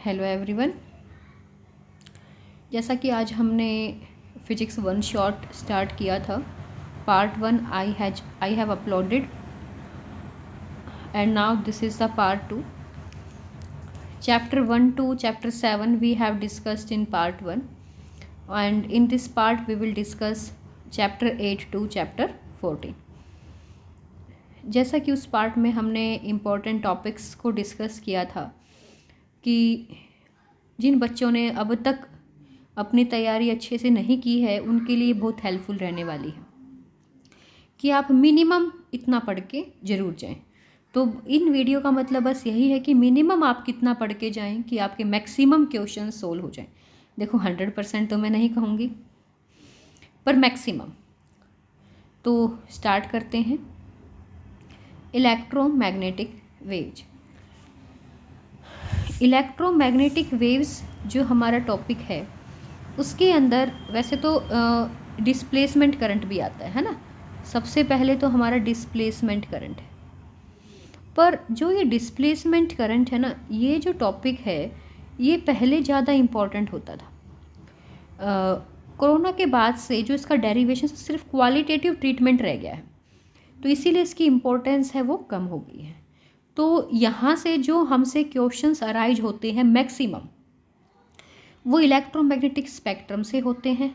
Hello everyone. जैसा कि आज हमने फिजिक्स 1 शॉर्ट स्टार्ट किया था, part 1 I have uploaded and now this is the part 2। Chapter 1 to chapter 7 we have discussed in part 1 and in this part we will discuss chapter 8 to chapter 14। जैसा कि उस part में हमने important topics को discuss किया था कि जिन बच्चों ने अब तक अपनी तैयारी अच्छे से नहीं की है उनके लिए बहुत हेल्पफुल रहने वाली है कि आप मिनिमम इतना पढ़ के ज़रूर जाएं। तो इन वीडियो का मतलब बस यही है कि मिनिमम आप कितना पढ़ के जाएं कि आपके मैक्सिमम क्वेश्चन सोल्व हो जाएं। देखो 100% तो मैं नहीं कहूँगी, पर मैक्सिमम। तो स्टार्ट करते हैं। Electromagnetic waves. इलेक्ट्रोमैग्नेटिक वेव्स जो हमारा टॉपिक है उसके अंदर वैसे तो डिस्प्लेसमेंट करंट भी आता है ना। सबसे पहले तो हमारा डिस्प्लेसमेंट करंट है, पर जो ये डिस्प्लेसमेंट करंट है ना, ये जो टॉपिक है ये पहले ज़्यादा इम्पॉर्टेंट होता था। कोरोना के बाद से जो इसका डेरिवेशन सिर्फ क्वालिटेटिव ट्रीटमेंट रह गया है, तो इसीलिए इसकी इम्पोर्टेंस है वो कम हो गई है। तो यहाँ से जो हमसे क्वेश्चंस अराइज होते हैं मैक्सिमम वो इलेक्ट्रोमैग्नेटिक स्पेक्ट्रम से होते हैं।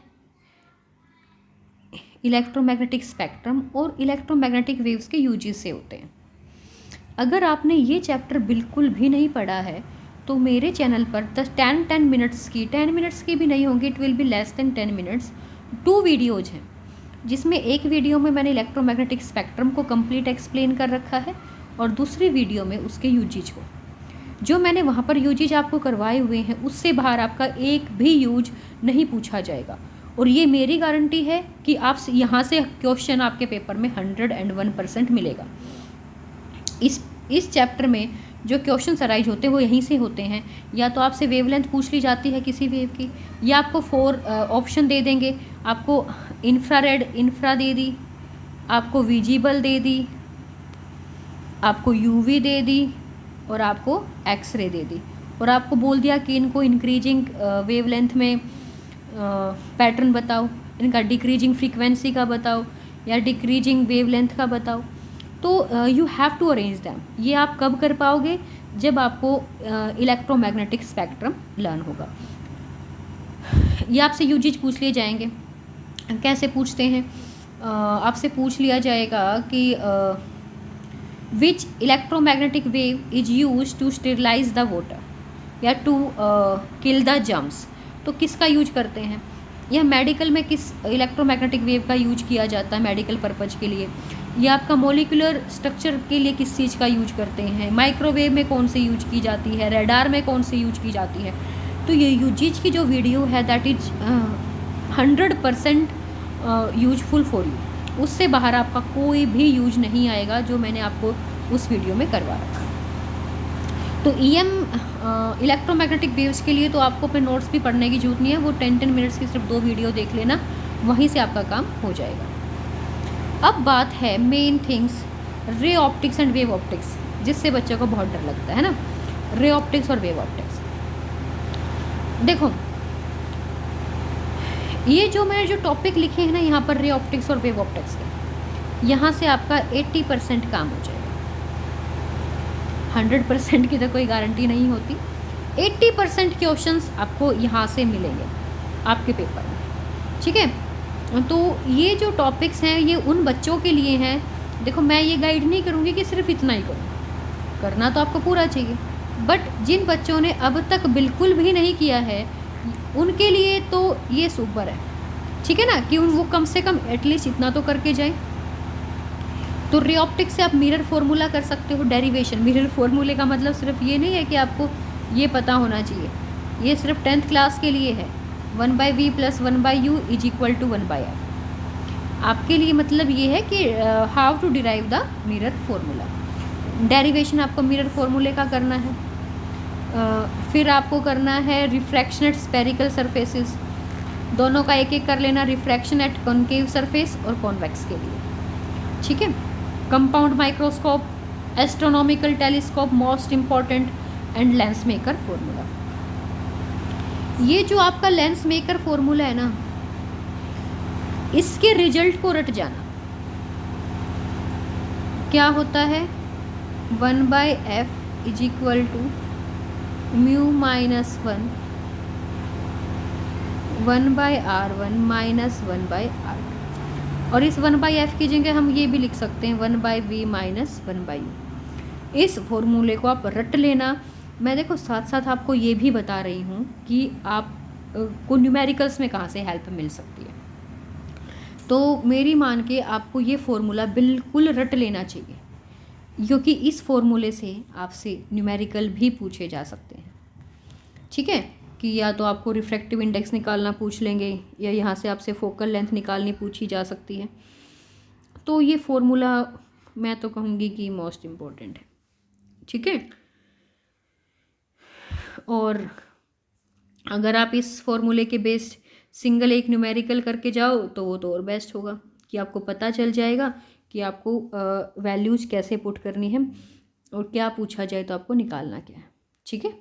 इलेक्ट्रोमैग्नेटिक स्पेक्ट्रम और इलेक्ट्रोमैग्नेटिक वेव्स के यूजेस से होते हैं। अगर आपने ये चैप्टर बिल्कुल भी नहीं पढ़ा है तो मेरे चैनल पर 10 मिनट्स की, 10 मिनट्स की भी नहीं होंगी, it will be less than 10 minutes, 2 videos हैं जिसमें एक वीडियो में मैंने इलेक्ट्रोमैग्नेटिक स्पेक्ट्रम को कंप्लीट एक्सप्लेन कर रखा है और दूसरी वीडियो में उसके यूजेज को। जो मैंने वहाँ पर यूजेज आपको करवाए हुए हैं उससे बाहर आपका एक भी यूज नहीं पूछा जाएगा, और ये मेरी गारंटी है कि आप यहाँ से क्वेश्चन आपके पेपर में 101% मिलेगा। इस चैप्टर में जो क्वेश्चन अराइज होते हैं वो यहीं से होते हैं। या तो आपसे वेवलेंथ पूछ ली जाती है किसी वेव की, या आपको 4 ऑप्शन दे देंगे। आपको इंफ्रा दे दी, आपको विजिबल दे दी, आपको यूवी दे दी और आपको एक्सरे दे दी, और आपको बोल दिया कि इनको इंक्रीजिंग वेवलेंथ में पैटर्न बताओ, इनका डिक्रीजिंग फ्रीक्वेंसी का बताओ या डिक्रीजिंग वेवलेंथ का बताओ। तो you have to arrange them. ये आप कब कर पाओगे? जब आपको इलेक्ट्रोमैग्नेटिक स्पेक्ट्रम लर्न होगा। ये आपसे यूजेज पूछ लिए जाएंगे। कैसे पूछते हैं? आपसे पूछ लिया जाएगा कि which electromagnetic wave is use to sterilise the water या टू किल द जर्म्स। तो किसका यूज करते हैं? या मेडिकल में किस इलेक्ट्रोमैग्नेटिक वेव का यूज किया जाता है मेडिकल पर्पज के लिए? या आपका मोलिकुलर स्ट्रक्चर के लिए किस चीज़ का यूज करते हैं? माइक्रोवेव में कौन से यूज की जाती है? रेडार में कौन से यूज की जाती है? तो ये यूजेज की जो वीडियो है that is 100% useful for you. उससे बाहर आपका कोई भी यूज नहीं आएगा जो मैंने आपको उस वीडियो में करवा रखा। तो इलेक्ट्रोमैग्नेटिक वेव्स के लिए तो आपको अपने नोट्स भी पढ़ने की जरूरत नहीं है। वो 10 मिनट्स की सिर्फ 2 वीडियो देख लेना, वहीं से आपका काम हो जाएगा। अब बात है main things, ray optics and wave optics, जिससे बच्चों को बहुत डर लगता है ना। रे ऑप्टिक्स और वेव ऑप्टिक्स, देखो ये जो मैंने जो टॉपिक लिखे हैं ना यहाँ पर रे ऑप्टिक्स और वेव ऑप्टिक्स के, यहाँ से आपका 80% काम हो जाएगा। 100% की तो कोई गारंटी नहीं होती। 80% क्वेश्चंस आपको यहाँ से मिलेंगे आपके पेपर में, ठीक है। तो ये जो टॉपिक्स हैं ये उन बच्चों के लिए हैं। देखो मैं ये गाइड नहीं करूँगी कि सिर्फ इतना ही करो, करना तो आपको पूरा चाहिए, बट जिन बच्चों ने अब तक बिल्कुल भी नहीं किया है उनके लिए तो ये सुपर है, ठीक है ना, कि वो कम से कम एटलीस्ट इतना तो करके जाएं। तो रे ऑप्टिक्स से आप मिरर फार्मूला कर सकते हो, डेरिवेशन। मिरर फार्मूले का मतलब सिर्फ ये नहीं है कि आपको ये पता होना चाहिए, ये सिर्फ 10th क्लास के लिए है। 1/v + 1/u = 1/f। आपके लिए मतलब ये है कि how to derive the mirror formula. Derivation आपको मिरर फार्मूले का करना है। फिर आपको करना है रिफ्रैक्शन एट स्पेरिकल सरफेसेस, दोनों का एक एक कर लेना। रिफ्रैक्शन एट कॉनकेव सरफेस और कॉन्वेक्स के लिए, ठीक है। Compound microscope, astronomical telescope most important, and lens maker formula. ये जो आपका लेंस मेकर फॉर्मूला है ना, इसके रिजल्ट को रट जाना। क्या होता है, 1/f is equal to mu minus 1/r1 minus 1/r। और इस 1/f की जगह हम ये भी लिख सकते हैं 1/v माइनस 1/u। इस फॉर्मूले को आप रट लेना। मैं देखो साथ साथ आपको ये भी बता रही हूँ कि आप को न्यूमेरिकल्स में कहाँ से हेल्प मिल सकती है। तो मेरी मान के आपको ये फॉर्मूला बिल्कुल रट लेना चाहिए, क्योंकि इस फॉर्मूले से आपसे न्यूमेरिकल भी पूछे जा सकते हैं। ठीक है, कि या तो आपको रिफ्रैक्टिव इंडेक्स निकालना पूछ लेंगे, या यहाँ से आपसे फोकल लेंथ निकालनी पूछी जा सकती है। तो ये फॉर्मूला मैं तो कहूँगी कि मोस्ट इम्पॉर्टेंट है। ठीक है, और अगर आप इस फॉर्मूले के बेस्ड सिंगल एक न्यूमेरिकल करके जाओ तो वो तो और बेस्ट होगा, कि आपको पता चल जाएगा कि आपको वैल्यूज़ कैसे पुट करनी है और क्या पूछा जाए तो आपको निकालना क्या है। ठीक है,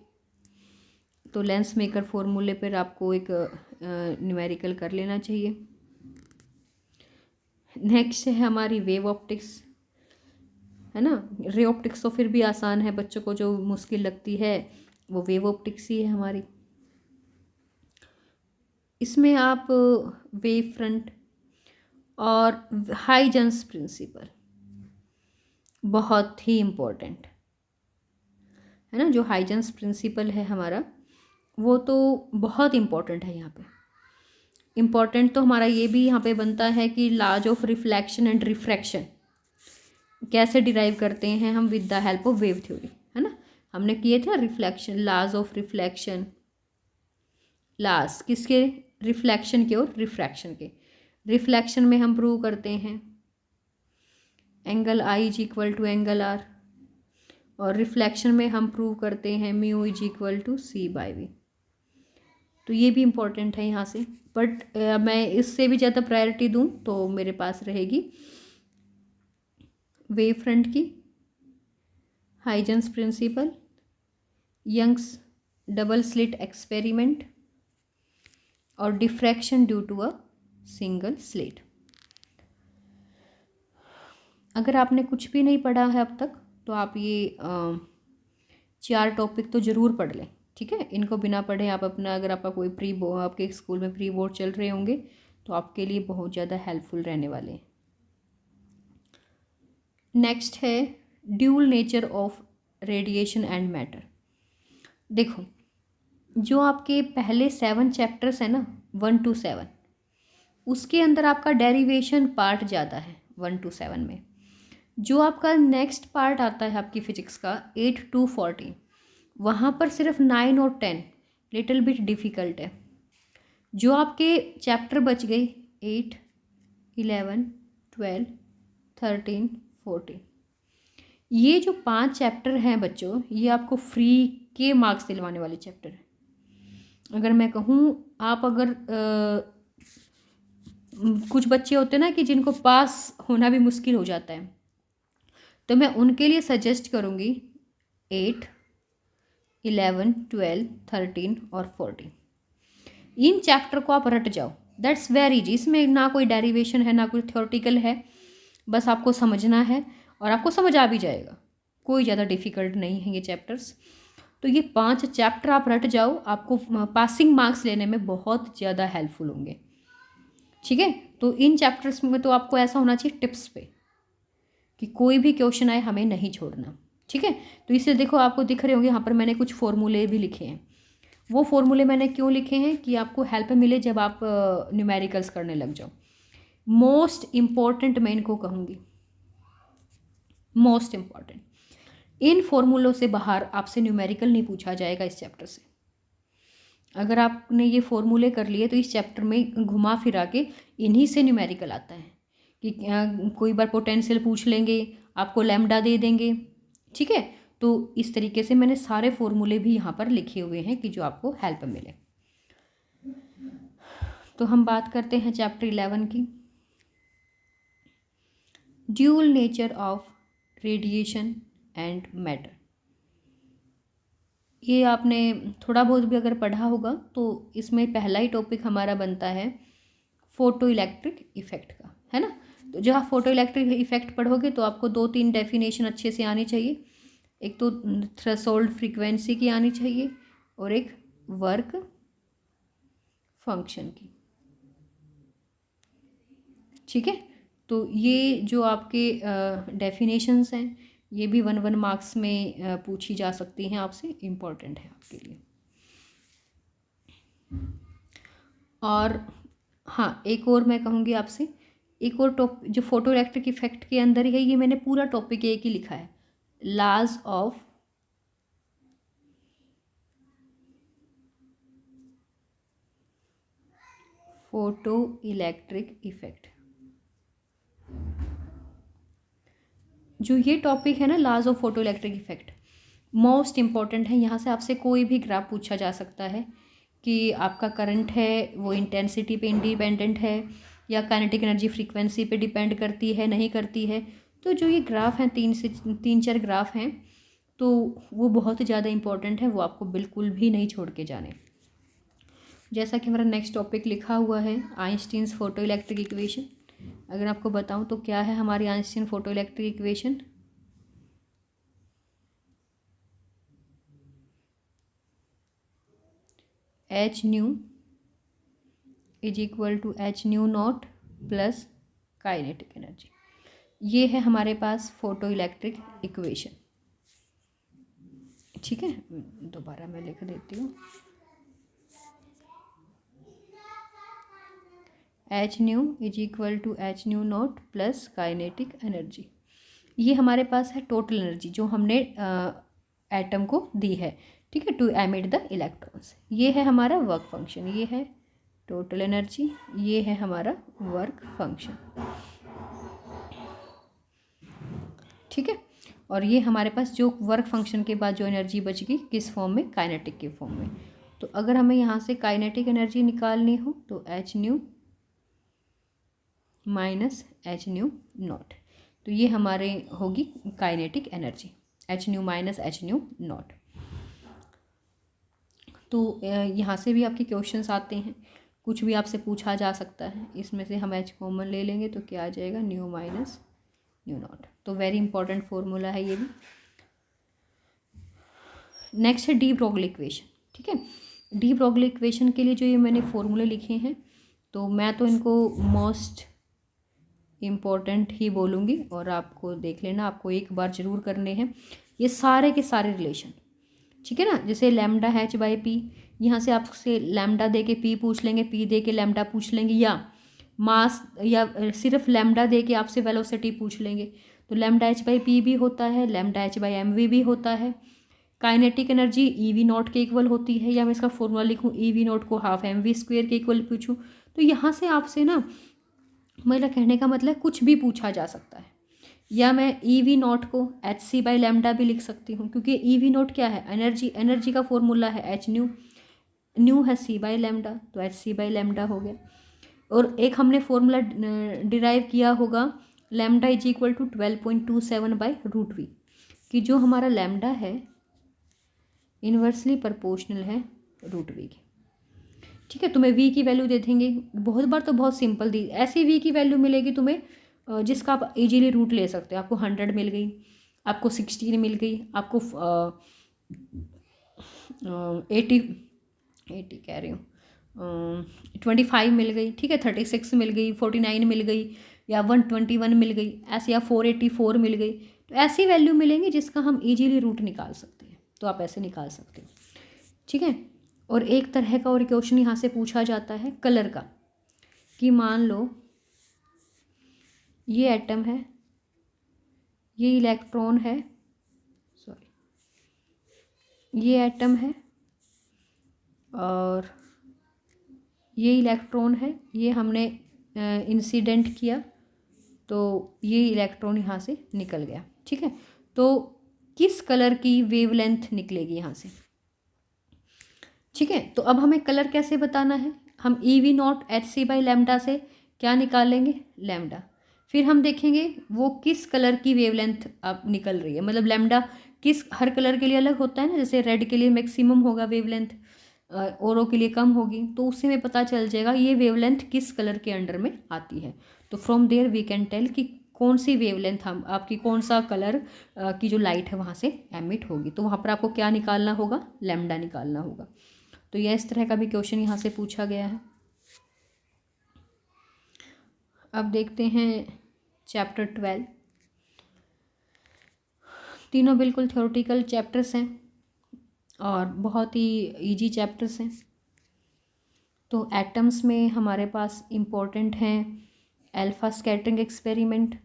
तो लेंस मेकर फॉर्मूले पर आपको एक न्यूमेरिकल कर लेना चाहिए। नेक्स्ट है हमारी वेव ऑप्टिक्स, है ना। रे ऑप्टिक्स तो फिर भी आसान है, बच्चों को जो मुश्किल लगती है वो वेव ऑप्टिक्स ही है हमारी। इसमें आप वेव फ्रंट और हाइजेंस प्रिंसिपल बहुत ही इम्पोर्टेंट है ना। जो हाइजेंस प्रिंसिपल है हमारा, वो तो बहुत इम्पोर्टेंट है। यहाँ पे इम्पोर्टेंट तो हमारा ये भी यहाँ पे बनता है कि laws of reflection and refraction कैसे डिराइव करते हैं हम with the help of wave theory, है ना। हमने किए थे reflection, laws of reflection, laws किसके, रिफ्लेक्शन के और रिफ्रैक्शन के। रिफ्लेक्शन में हम प्रूव करते हैं angle i is equal to angle r, और रिफ्लेक्शन में हम प्रूव करते हैं mu is equal to c/v। तो ये भी इम्पोर्टेंट है यहाँ से, बट मैं इससे भी ज़्यादा प्रायोरिटी दूँ तो मेरे पास रहेगी वेव फ्रंट की, Huygens principle, Young's double slit experiment और diffraction due to a single slit. अगर आपने कुछ भी नहीं पढ़ा है अब तक तो आप ये 4 टॉपिक तो ज़रूर पढ़ लें। ठीक है, इनको बिना पढ़े आप अपना, अगर आपका कोई आपके स्कूल में प्री बोर्ड चल रहे होंगे तो आपके लिए बहुत ज़्यादा हेल्पफुल रहने वाले हैं। नेक्स्ट है dual nature of radiation and matter. देखो, जो आपके पहले 7 चैप्टर्स हैं ना, 1 to 7, उसके अंदर आपका डेरिवेशन पार्ट ज़्यादा है 1 to 7 में। जो आपका नेक्स्ट पार्ट आता है आपकी फिजिक्स का 8 to 14, वहाँ पर सिर्फ 9 और 10 लिटिल बिट डिफ़िकल्ट है। जो आपके चैप्टर बच गए 8, 11, 12, 13, 14, ये जो 5 चैप्टर हैं बच्चों, ये आपको फ्री के मार्क्स दिलवाने वाले चैप्टर हैं। अगर मैं कहूँ, आप अगर कुछ बच्चे होते हैं ना कि जिनको पास होना भी मुश्किल हो जाता है, तो मैं उनके लिए सजेस्ट करूँगी 8, 11, 12, 13 और 14, इन चैप्टर को आप रट जाओ। That's very easy. इसमें ना कोई डेरिवेशन है ना कोई थ्योरेटिकल है, बस आपको समझना है और आपको समझ आ भी जाएगा। कोई ज़्यादा डिफ़िकल्ट नहीं है ये चैप्टर्स। तो ये 5 चैप्टर आप रट जाओ, आपको पासिंग मार्क्स लेने में बहुत ज़्यादा हेल्पफुल होंगे। ठीक है, तो इन चैप्टर्स में तो आपको ऐसा होना चाहिए टिप्स पे कि कोई भी क्वेश्चन आए हमें नहीं छोड़ना। ठीक है, तो इससे देखो आपको दिख रहे होंगे यहाँ पर मैंने कुछ फॉर्मूले भी लिखे हैं। वो फॉर्मूले मैंने क्यों लिखे हैं कि आपको हेल्प मिले जब आप न्यूमेरिकल्स करने लग जाओ। मोस्ट इम्पॉर्टेंट मैं इनको कहूँगी, मोस्ट इम्पॉर्टेंट, इन फॉर्मूलों से बाहर आपसे न्यूमेरिकल नहीं पूछा जाएगा इस चैप्टर से। अगर आपने ये फॉर्मूले कर लिए तो इस चैप्टर में घुमा फिरा के इन्हीं से न्यूमेरिकल आता है कि कोई बार पोटेंशियल पूछ लेंगे, आपको लैम्डा दे देंगे। ठीक है, तो इस तरीके से मैंने सारे फॉर्मूले भी यहाँ पर लिखे हुए हैं कि जो आपको हेल्प मिले। तो हम बात करते हैं चैप्टर 11 की, dual nature of radiation and matter. ये आपने थोड़ा बहुत भी अगर पढ़ा होगा तो इसमें पहला ही टॉपिक हमारा बनता है फोटो इलेक्ट्रिक इफ़ेक्ट का, है ना। तो जब आप फोटो इलेक्ट्रिक इफ़ेक्ट पढ़ोगे तो आपको 2-3 डेफिनेशन अच्छे से आनी चाहिए। एक तो थ्रेशोल्ड फ्रीक्वेंसी की आनी चाहिए और एक वर्क फंक्शन की, ठीक है। तो ये जो आपके डेफिनेशंस हैं ये भी 1-1 मार्क्स में पूछी जा सकती हैं आपसे, इम्पॉर्टेंट है आपके लिए। और हाँ, एक और मैं कहूँगी आपसे, एक और जो फोटो इलेक्ट्रिक इफेक्ट के अंदर ही है, ये मैंने पूरा टॉपिक एक ही लिखा है, laws of photoelectric effect. जो ये टॉपिक है ना, laws of photoelectric effect, most important है। यहाँ से आपसे कोई भी ग्राफ पूछा जा सकता है कि आपका करंट है वो इंटेंसिटी पे इंडिपेंडेंट है या काइनेटिक एनर्जी फ्रीक्वेंसी पे डिपेंड करती है, नहीं करती है। तो जो ये ग्राफ हैं, 3 से 4 ग्राफ हैं, तो वो बहुत ज़्यादा इंपॉर्टेंट है, वो आपको बिल्कुल भी नहीं छोड़ के जाने। जैसा कि हमारा नेक्स्ट टॉपिक लिखा हुआ है आइंस्टीन्स फोटो इलेक्ट्रिक इक्वेशन। अगर आपको बताऊं तो क्या है हमारी Einstein photoelectric equation, h nu is equal to h nu naught plus kinetic energy. ये है हमारे पास फोटो इलेक्ट्रिक इक्वेशन, ठीक है। दोबारा मैं लिख देती हूँ, h nu is equal to h nu naught plus kinetic energy. ये हमारे पास है टोटल एनर्जी जो हमने एटम को दी है, ठीक है, टू एमिट द इलेक्ट्रॉन्स। ये है हमारा वर्क फंक्शन, ये है टोटल एनर्जी, ये है हमारा वर्क फंक्शन, ठीक है। और ये हमारे पास जो वर्क फंक्शन के बाद जो एनर्जी बच गई किस फॉर्म में, काइनेटिक के फॉर्म में। तो अगर हमें यहाँ से काइनेटिक एनर्जी निकालनी हो तो H new minus H nu not, तो ये हमारे होगी kinetic energy, H new minus H nu not. तो यहाँ से भी आपके क्वेश्चंस आते हैं, कुछ भी आपसे पूछा जा सकता है। इसमें से हम एच कॉमन ले लेंगे तो क्या आ जाएगा, न्यू माइनस न्यू नॉट। तो वेरी इंपॉर्टेंट फॉर्मूला है ये भी। नेक्स्ट है डी ब्रोगली इक्वेशन, ठीक है। डी ब्रोगली इक्वेशन के लिए जो ये मैंने फॉर्मूले लिखे हैं, तो मैं तो इनको मोस्ट इम्पॉर्टेंट ही बोलूँगी और आपको देख लेना, आपको एक बार ज़रूर करने हैं ये सारे के सारे रिलेशन, ठीक है ना। जैसे लैम्डा एच बाई पी, यहाँ से आपसे लैम्डा दे के पी पूछ लेंगे, पी दे के लैम्डा पूछ लेंगे, या मास या सिर्फ लैम्डा दे के आपसे वेलोसिटी पूछ लेंगे। तो लैम्डा एच बाई पी भी होता है, lambda h by m v भी होता है। Kinetic energy e v naught के इक्वल होती है, या मैं इसका फॉर्मूला लिखूँ ई वी नॉट को हाफ एम वी स्क्वेयर के इक्वल पूछूँ। तो यहाँ से आपसे ना, मेरा कहने का मतलब कुछ भी पूछा जा सकता है। या मैं ई वी नॉट को एच सी बाई लैम्डा भी लिख सकती हूँ, क्योंकि ई वी नॉट क्या है, एनर्जी, एनर्जी का फॉर्मूला है एच न्यू, न्यू है सी बाई लैम्डा, तो एच सी बाई लैम्डा हो गया। और एक हमने फॉर्मूला डिराइव किया होगा lambda is equal to 12.27 by root v, कि जो हमारा लैम्डा है इन्वर्सली प्रोपोर्शनल है रूट वी के, ठीक है। तुम्हें वी की वैल्यू दे देंगे, बहुत बार तो बहुत सिंपल दी, ऐसी वी की वैल्यू मिलेगी तुम्हें जिसका आप इजीली रूट ले सकते हो। आपको 100 मिल गई, आपको 16 मिल गई, आपको 80 कह रही हूँ 25 मिल गई, ठीक है, 36 मिल गई, 49 मिल गई, या 121 मिल गई ऐसे, या 484 मिल गई। तो ऐसी वैल्यू मिलेंगी जिसका हम इजीली रूट निकाल सकते हैं, तो आप ऐसे निकाल सकते हो, ठीक है। और एक तरह का और क्वेश्चन यहाँ से पूछा जाता है कलर का, कि मान लो ये एटम है, ये इलेक्ट्रॉन है, सॉरी ये एटम है और ये इलेक्ट्रॉन है, ये हमने इंसिडेंट किया तो ये इलेक्ट्रॉन यहाँ से निकल गया, ठीक है। तो किस कलर की वेवलेंथ निकलेगी यहाँ से, ठीक है। तो अब हमें कलर कैसे बताना है, हम e v naught h c by lambda से क्या निकालेंगे, लैम्डा। फिर हम देखेंगे वो किस कलर की वेवलेंथ अब निकल रही है, मतलब लैम्डा किस हर कलर के लिए अलग होता है ना, जैसे रेड के लिए मैक्सिमम होगा वेवलेंथ, औरों के लिए कम होगी, तो उससे हमें पता चल जाएगा ये वेवलेंथ किस कलर के अंडर में आती है। तो from there we can tell कि कौन सी वेवलेंथ हम आपकी कौन सा कलर की जो लाइट है वहाँ से एमिट होगी। तो वहाँ पर आपको क्या निकालना होगा, लैम्डा निकालना होगा। तो यह इस तरह का भी क्वेश्चन यहाँ से पूछा गया है। अब देखते हैं चैप्टर 12। तीनों बिल्कुल थ्योरेटिकल चैप्टर्स हैं और बहुत ही इजी चैप्टर्स हैं। तो एटम्स में हमारे पास इम्पोर्टेंट हैं alpha scattering experiment.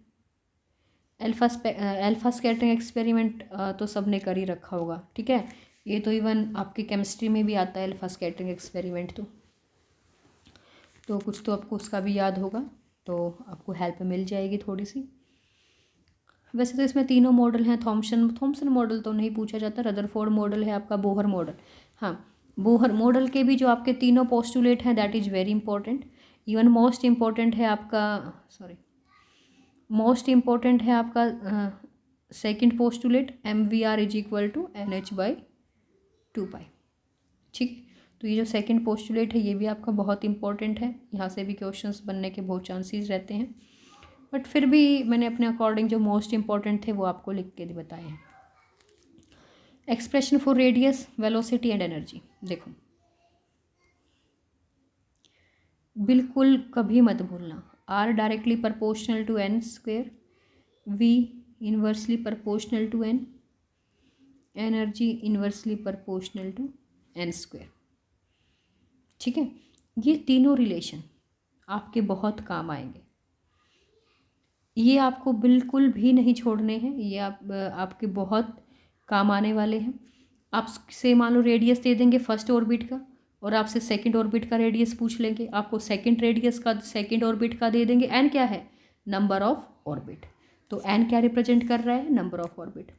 Alpha scattering experiment तो सब ने कर ही रखा होगा, ठीक है। ये तो इवन आपके केमिस्ट्री में भी आता है अल्फा स्कैटरिंग एक्सपेरिमेंट। तो कुछ तो आपको उसका भी याद होगा, तो आपको हेल्प मिल जाएगी थोड़ी सी। वैसे तो इसमें तीनों मॉडल हैं। थॉमसन मॉडल तो नहीं पूछा जाता, रदरफोर्ड मॉडल है आपका, बोहर मॉडल। हाँ, बोहर मॉडल के भी जो आपके तीनों पोस्टुलेट हैं that is very important. Even most important है आपका second postulate MVR is equal to NH/2π, ठीक है। तो ये जो सेकंड पोस्टुलेट है ये भी आपका बहुत इंपॉर्टेंट है, यहाँ से भी क्वेश्चंस बनने के बहुत चांसेस रहते हैं, बट फिर भी मैंने अपने अकॉर्डिंग जो मोस्ट इंपॉर्टेंट थे वो आपको लिख के बताए हैं। Expression for radius, velocity and energy. देखो बिल्कुल कभी मत भूलना, R directly proportional to n², V inversely proportional to n, energy inversely proportional to n², ठीक है। ये तीनों रिलेशन आपके बहुत काम आएंगे, ये आपको बिल्कुल भी नहीं छोड़ने हैं, ये आपके बहुत काम आने वाले हैं। आपसे मान लो रेडियस दे देंगे फर्स्ट ऑर्बिट का और आपसे सेकंड ऑर्बिट का रेडियस पूछ लेंगे, आपको सेकंड रेडियस का सेकंड ऑर्बिट का दे देंगे। एन क्या है, नंबर ऑफ ऑर्बिट। तो एन क्या रिप्रेजेंट कर रहा है, नंबर ऑफ ऑर्बिट।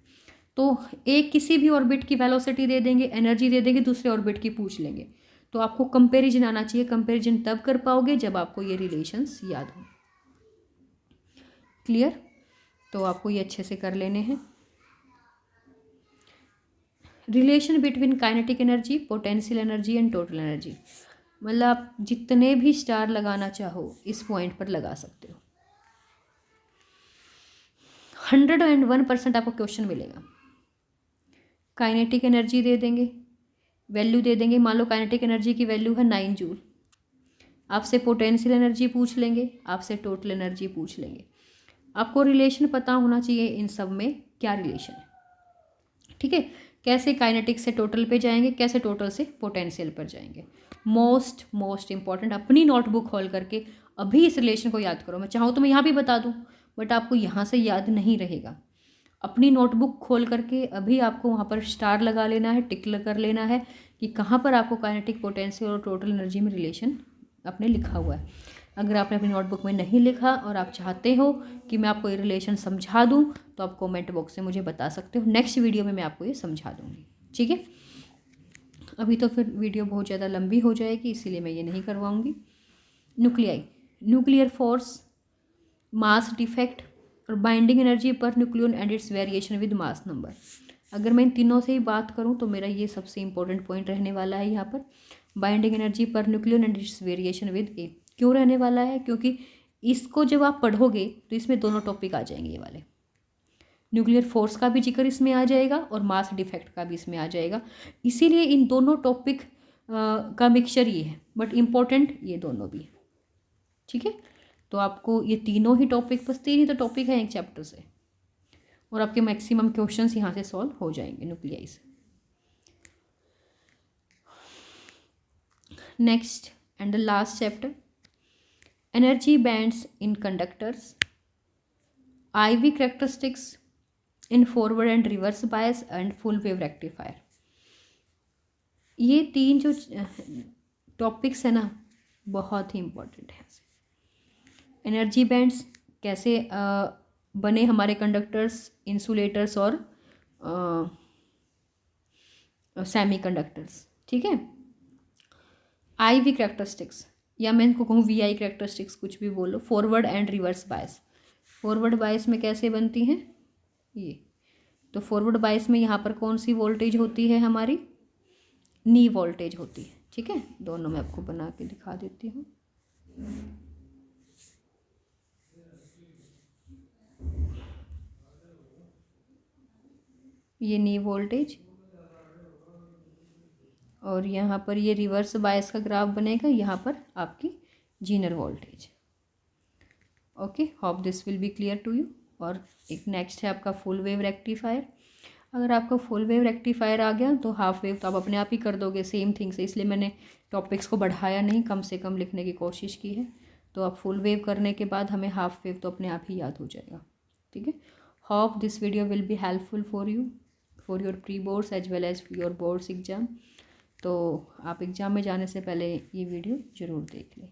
तो एक किसी भी ऑर्बिट की वेलोसिटी दे देंगे, एनर्जी दे देंगे, दूसरे ऑर्बिट की पूछ लेंगे। तो आपको कंपेरिजन आना चाहिए। कंपेरिजन तब कर पाओगे जब आपको ये रिलेशंस याद हो। क्लियर? तो आपको ये अच्छे से कर लेने हैं। Relation between kinetic energy, potential energy and total energy, मतलब आप जितने भी स्टार लगाना चाहो इस पॉइंट पर लगा सकते हो। 101% आपको क्वेश्चन मिलेगा। काइनेटिक एनर्जी दे देंगे, वैल्यू दे देंगे, मान लो काइनेटिक एनर्जी की वैल्यू है 9 जूल। आपसे पोटेंशियल एनर्जी पूछ लेंगे, आपसे टोटल एनर्जी पूछ लेंगे। आपको रिलेशन पता होना चाहिए इन सब में क्या रिलेशन है, ठीक है। कैसे काइनेटिक से टोटल पे जाएंगे, कैसे टोटल से पोटेंशियल पर जाएंगे। मोस्ट इंपॉर्टेंट, अपनी नोटबुक खोल करके अभी इस रिलेशन को याद करो। मैं चाहूँ तो मैं यहाँ भी बता दूँ, बट आपको यहाँ से याद नहीं रहेगा। अपनी नोटबुक खोल करके अभी आपको वहाँ पर स्टार लगा लेना है, टिक कर लेना है कि कहाँ पर आपको काइनेटिक, पोटेंशियल और टोटल एनर्जी में रिलेशन आपने लिखा हुआ है। अगर आपने अपनी नोटबुक में नहीं लिखा और आप चाहते हो कि मैं आपको ये रिलेशन समझा दूं तो आप कमेंट बॉक्स से मुझे बता सकते हो। नेक्स्ट वीडियो में मैं आपको ये समझा दूंगी, ठीक है। अभी तो फिर वीडियो बहुत ज़्यादा लंबी हो जाएगी, इसीलिए मैं ये नहीं करवाऊँगी। Nuclei, nuclear force, mass defect और binding energy per nucleon and its variation with mass number. अगर मैं इन तीनों से ही बात करूँ तो मेरा ये सबसे इंपॉर्टेंट पॉइंट रहने वाला है यहाँ पर। Binding energy per nucleon and its variation with a क्यों रहने वाला है, क्योंकि इसको जब आप पढ़ोगे तो इसमें दोनों टॉपिक आ जाएंगे ये वाले। न्यूक्लियर फोर्स का भी जिक्र इसमें आ जाएगा और मास डिफेक्ट का भी इसमें आ जाएगा। इसीलिए इन दोनों टॉपिक का मिक्सचर ये है, बट इम्पोर्टेंट ये दोनों भी है, ठीक है। तो आपको ये तीनों ही टॉपिक, बस 3 ही तो टॉपिक है एक चैप्टर से, और आपके मैक्सिमम क्वेश्चंस यहाँ से सॉल्व हो जाएंगे न्यूक्लियाई से। Next and the last chapter, energy bands in conductors, IV characteristics in forward and reverse bias and full wave rectifier. ये 3 जो टॉपिक्स है ना बहुत ही इम्पोर्टेंट है। एनर्जी बैंड्स कैसे बने हमारे कंडक्टर्स, इंसुलेटर्स और सेमी कंडक्टर्स, ठीक है। IV कैरेक्टरिस्टिक्स, या मैं इनको कहूँ VI कैरेक्टरिस्टिक्स, कुछ भी बोलो, forward and reverse bias. Forward bias में कैसे बनती हैं ये, तो फॉरवर्ड बायस में यहाँ पर कौन सी वोल्टेज होती है हमारी, नी वोल्टेज होती है। ठीक है, दोनों मैं आपको बना के दिखा देती हूँ। ये नी वोल्टेज, और यहाँ पर ये रिवर्स बायस का ग्राफ बनेगा, यहाँ पर आपकी zener voltage. Okay, hope this will be clear to you. और एक नेक्स्ट है आपका फुल वेव रेक्टिफायर। अगर आपका फुल वेव रेक्टिफायर आ गया तो हाफ वेव तो आप अपने आप ही कर दोगे सेम थिंग से, इसलिए मैंने टॉपिक्स को बढ़ाया नहीं, कम से कम लिखने की कोशिश की है। तो आप फुल वेव करने के बाद हमें हाफ वेव तो अपने आप ही याद हो जाएगा। ठीक है, hope this video will be helpful for you, for your pre boards as well as your boards exam. तो आप एग्ज़ाम में जाने से पहले ये वीडियो ज़रूर देख लें।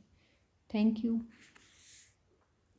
Thank you.